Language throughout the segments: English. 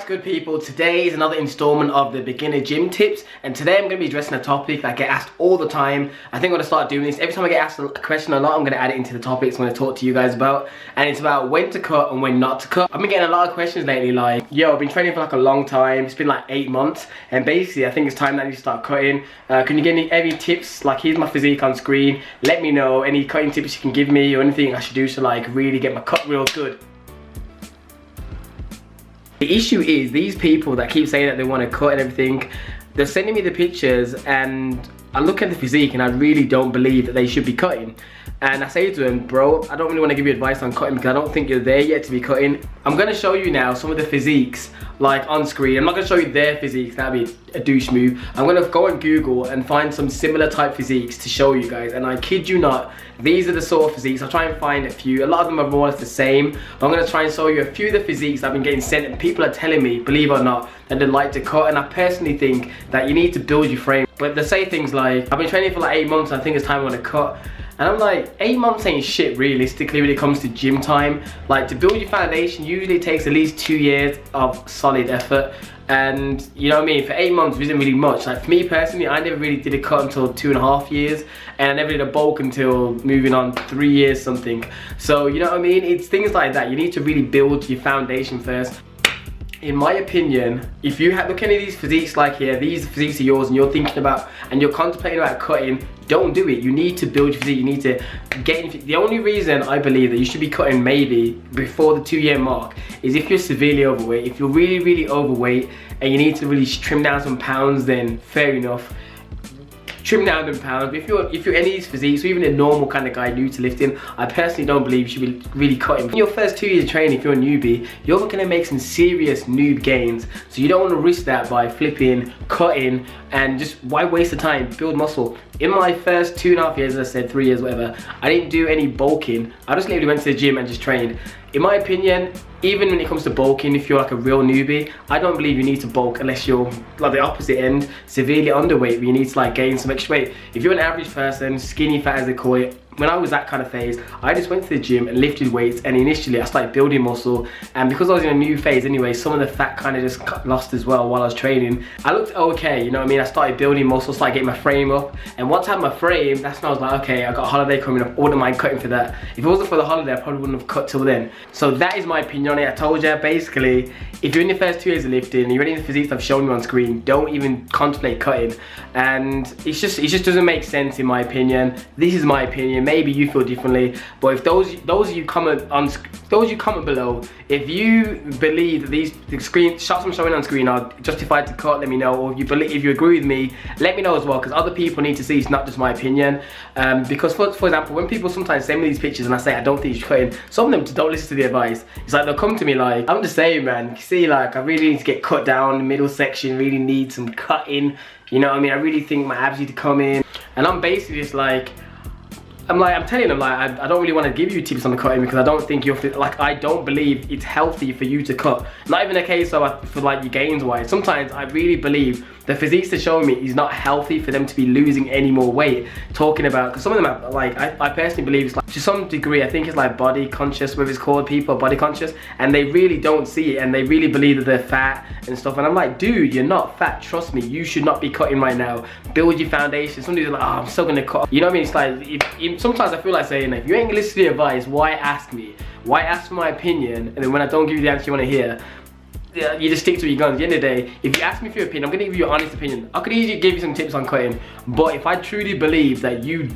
good people? Today is another installment of the beginner gym tips, and today I'm going to be addressing a topic that I get asked all the time. I think I'm going to start doing this. Every time I get asked a question a lot, I'm going to add it into the topics I'm going to talk to you guys about, and it's about when to cut and when not to cut. I've been getting a lot of questions lately like, yo, I've been training for like a long time, it's been like 8 months, and basically I think it's time that I need to start cutting. Can you give me any tips? Like, here's my physique on screen, let me know any cutting tips you can give me or anything I should do to like really get my cut real good. The issue is these people that keep saying that they want to cut and everything, they're sending me the pictures and I look at the physique and I really don't believe that they should be cutting. And I say to them, bro, I don't really want to give you advice on cutting because I don't think you're there yet to be cutting. I'm going to show you now some of the physiques like on screen. I'm not going to show you their physiques, that'd be a douche move. I'm going to go on Google and find some similar type physiques to show you guys. And I kid you not, these are the sort of physiques. I'll try and find a few. A lot of them are more or less the same. But I'm going to try and show you a few of the physiques I've been getting sent and people are telling me, believe it or not, that they like to cut. And I personally think that you need to build your frame. But they say things like, I've been training for like 8 months, I think it's time I want to cut. And I'm like, 8 months ain't shit realistically when it comes to gym time. Like, to build your foundation usually takes at least 2 years of solid effort. And you know what I mean, for 8 months isn't really much. Like for me personally, I never really did a cut until 2.5 years, and I never did a bulk until moving on 3 years something. So you know what I mean, it's things like that. You need to really build your foundation first. In my opinion, if you look at any of these physiques like here, these physiques are yours and you're thinking about and you're contemplating about cutting, don't do it. You need to build your physique, you need to get in. The only reason I believe that you should be cutting maybe before the 2-year mark is if you're severely overweight. If you're really overweight and you need to really trim down some pounds, then fair enough. Trim down them pounds. But if you're any of these physiques, or even a normal kind of guy new to lifting, I personally don't believe you should be really cutting. In your first 2 years of training, if you're a newbie, you're gonna make some serious noob gains. So you don't want to risk that by flipping, cutting, and just why waste the time? Build muscle. In my first 2.5 years, as I said, 3 years, whatever, I didn't do any bulking. I just literally went to the gym and just trained. In my opinion, even when it comes to bulking, if you're like a real newbie, I don't believe you need to bulk unless you're like the opposite end, severely underweight, where you need to like gain some extra weight. If you're an average person, skinny fat as they call it, when I was that kind of phase, I just went to the gym and lifted weights, and initially I started building muscle, and because I was in a new phase anyway, some of the fat kind of just got lost as well while I was training. I looked okay, you know what I mean? I started building muscle, started getting my frame up, and once I had my frame, that's when I was like, okay, I got a holiday coming up, I wouldn't mind cutting for that. If it wasn't for the holiday, I probably wouldn't have cut till then. So that is my opinion on it. I told you, basically, if you're in your first 2 years of lifting and you're in the physiques I've shown you on screen, don't even contemplate cutting. And it just doesn't make sense in my opinion. This is my opinion. Maybe you feel differently, but if those of you comment below, if you believe that the shots I'm showing on screen are justified to cut, let me know. Or if you agree with me, let me know as well, because other people need to see it's not just my opinion. Because for example, when people sometimes send me these pictures and I say I don't think you should cut in, some of them just don't listen to the advice. It's like they'll come to me like, I'm just saying, man, you see, like I really need to get cut down, the middle section really needs some cutting, you know what I mean? I really think my abs need to come in, and I'm basically just like, I'm telling them, like, I don't really want to give you tips on the cutting because I don't think I don't believe it's healthy for you to cut. Not even a case of for like your gains wise. Sometimes I really believe the physiques they're showing me is not healthy for them to be losing any more weight. Talking about, because some of them are like, I personally believe it's like, to some degree, I think it's like body conscious, whatever it's called, people are body conscious, and they really don't see it and they really believe that they're fat and stuff. And I'm like, dude, you're not fat, trust me, you should not be cutting right now. Build your foundation. Some dudes are like, oh, I'm still gonna cut. You know what I mean? It's like, sometimes I feel like saying, if you ain't gonna listen to the advice, why ask me? Why ask for my opinion? And then when I don't give you the answer you wanna hear, you just stick to your guns. At the end of the day, if you ask me for your opinion, I'm gonna give you an honest opinion. I could easily give you some tips on cutting, but if I truly believe that you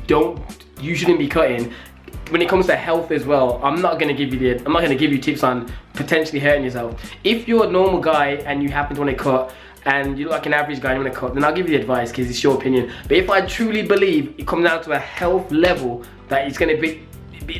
shouldn't be cutting, when it comes to health as well, I'm not gonna give you tips on potentially hurting yourself. If you're a normal guy and you happen to wanna cut, and you're like an average guy and you want to cut, then I'll give you the advice because it's your opinion. But if I truly believe it comes down to a health level that it's going to be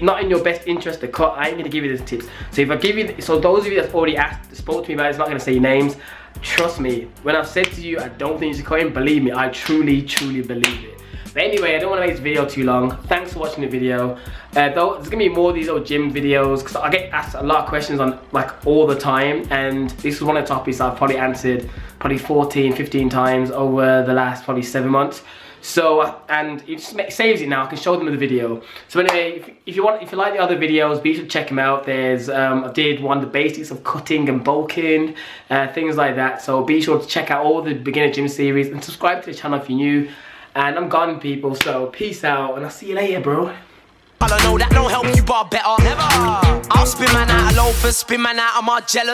not in your best interest to cut, I ain't going to give you these tips. So if I give you, so those of you that's already spoke to me about it, it's not going to say names, trust me, when I've said to you I don't think you should cut in, believe me, I truly believe it. But anyway, I don't want to make this video too long. Thanks for watching the video. Though there's gonna be more of these little gym videos because I get asked a lot of questions on like all the time, and this is one of the topics I've probably answered probably 14, 15 times over the last probably 7 months. So, and it just saves it now. I can show them in the video. So anyway, if you like the other videos, be sure to check them out. There's I did one of the basics of cutting and bulking, things like that. So be sure to check out all the beginner gym series and subscribe to the channel if you're new. And I'm gone, people. So peace out, and I'll see you later, bro. I know that don't help you, but better never. I'll spin man out of loafers, spin man out of my jealous.